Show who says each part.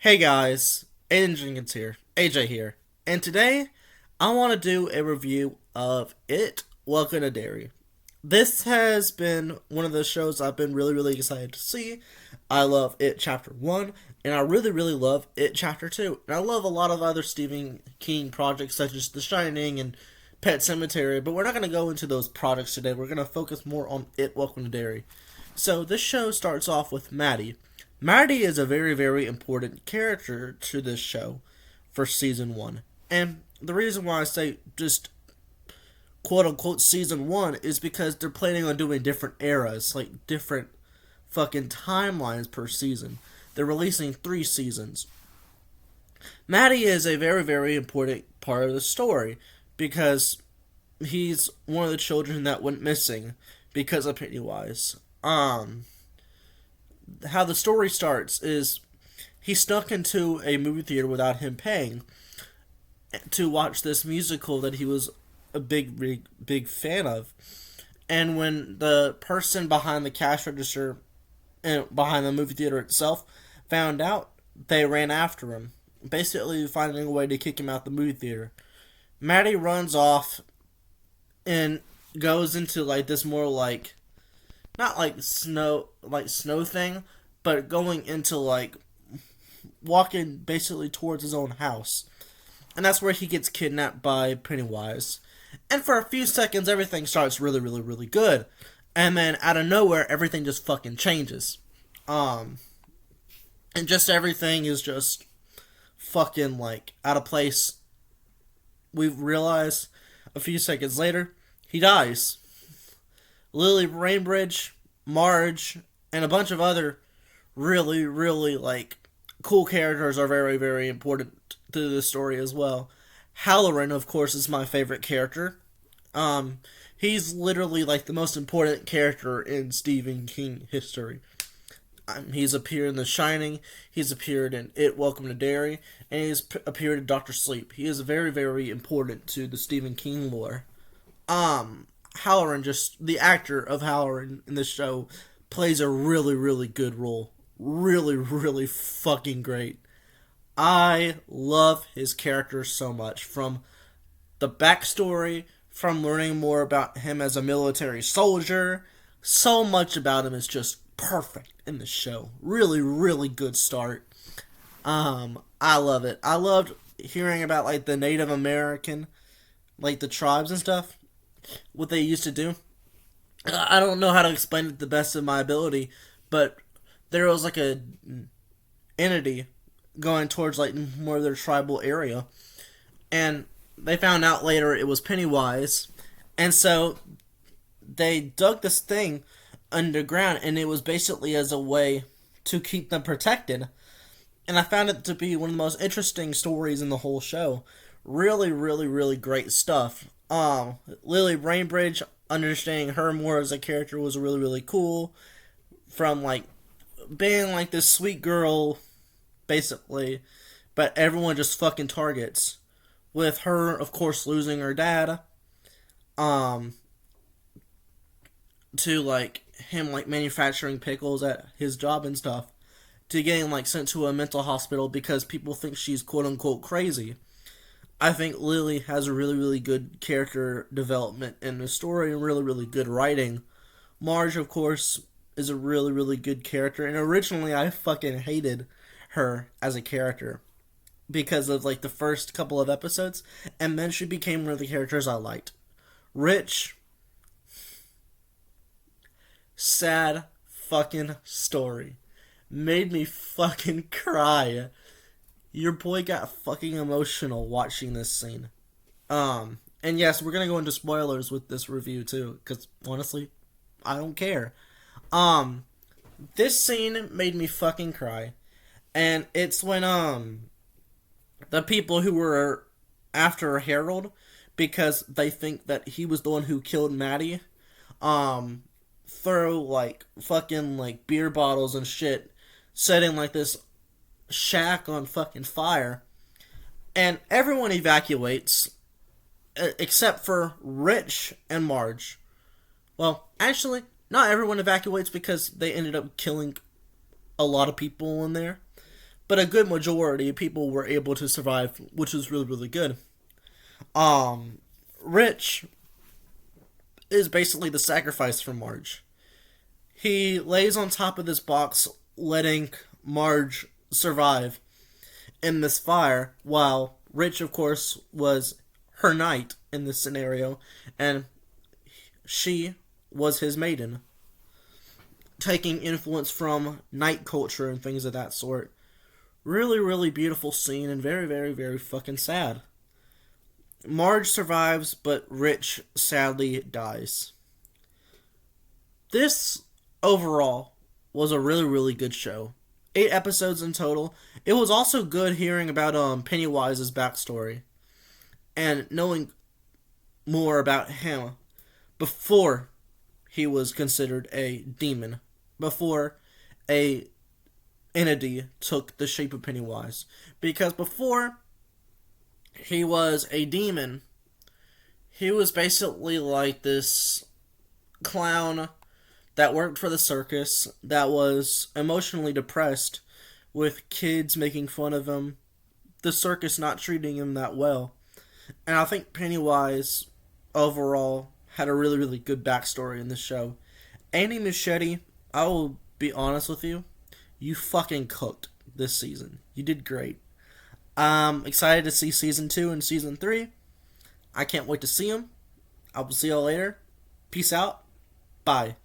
Speaker 1: Hey guys, Aiden Jenkins here, AJ here, and today I want to do a review of It, Welcome to Derry. This has been one of the shows I've been really excited to see. I love It Chapter 1, and I really love It Chapter 2. And I love a lot of other Stephen King projects such as The Shining and Pet Cemetery, but we're not going to go into those projects today. We're going to focus more on It, Welcome to Derry. So this show starts off with Maddie. Maddie is a very important character to this show for season 1. And the reason why I say just quote unquote season 1 is because they're planning on doing different eras, like different fucking timelines per season. They're releasing 3 seasons. Maddie is a very important part of the story because he's one of the children that went missing because of Pennywise. How the story starts is he snuck into a movie theater without him paying to watch this musical that he was a big fan of. And when the person behind the cash register and behind the movie theater itself found out, they ran after him, basically finding a way to kick him out the movie theater. Maddie runs off and goes into like this more like not like snow thing, but going into like walking basically towards his own house. And that's where he gets kidnapped by Pennywise. And for a few seconds everything starts really good. And then out of nowhere everything just fucking changes. And just everything is just fucking like out of place. We realize a few seconds later he dies. Lily Rainbridge, Marge, and a bunch of other really like cool characters are very important to the story as well. Halloran, of course, is my favorite character. He's literally like the most important character in Stephen King history. He's appeared in The Shining, he's appeared in It, Welcome to Derry, and he's appeared in Doctor Sleep. He is very important to the Stephen King lore. Halloran, just the actor of Halloran in this show, plays a really good role. Really fucking great. I love his character so much. From the backstory, from learning more about him as a military soldier, so much about him is just perfect in the show. Really good start. I love it. I loved hearing about like the Native American, like the tribes and stuff, what they used to do. I don't know how to explain it to the best of my ability, but there was like a entity going towards like more of their tribal area, and they found out later it was Pennywise, and so they dug this thing underground, and it was basically as a way to keep them protected. And I found it to be one of the most interesting stories in the whole show. Really great stuff. Lily Rainbridge, understanding her more as a character was really cool. From like being like this sweet girl, basically, but everyone just fucking targets. With her, of course, losing her dad, to like him like manufacturing pickles at his job and stuff, to getting like sent to a mental hospital because people think she's quote unquote crazy. I think Lily has a really good character development in the story and really good writing. Marge, of course, is a really good character, and originally I fucking hated her as a character because of like the first couple of episodes, and then she became one of the characters I liked. Rich, sad fucking story. Made me fucking cry. Your boy got fucking emotional watching this scene. And yes, we're gonna go into spoilers with this review too, because honestly, I don't care. This scene made me fucking cry. And it's when, the people who were after Harold, because they think that he was the one who killed Maddie, throw, like, fucking, like, beer bottles and shit, setting, like, this shack on fucking fire. And everyone evacuates, except for Rich and Marge. Well, actually, not everyone evacuates because they ended up killing a lot of people in there. but a good majority of people were able to survive, which was really, really good. Rich is basically the sacrifice for Marge. He lays on top of this box, letting Marge survive in this fire, while Rich, of course, was her knight in this scenario, and she was his maiden, taking influence from knight culture and things of that sort. Really, really beautiful scene, and very, very, very fucking sad. Marge survives, but Rich sadly dies. This, overall, was a really, really good show. 8 episodes in total. It was also good hearing about Pennywise's backstory and knowing more about him before he was considered a demon, before a entity took the shape of Pennywise. Because before he was a demon, he was basically like this clown that worked for the circus, that was emotionally depressed, with kids making fun of him, the circus not treating him that well. And I think Pennywise, overall, had a really, really good backstory in this show. Andy Muschietti, I will be honest with you, you fucking cooked this season. You did great. I'm excited to see Season 2 and Season 3. I can't wait to see them. I will see y'all later. Peace out. Bye.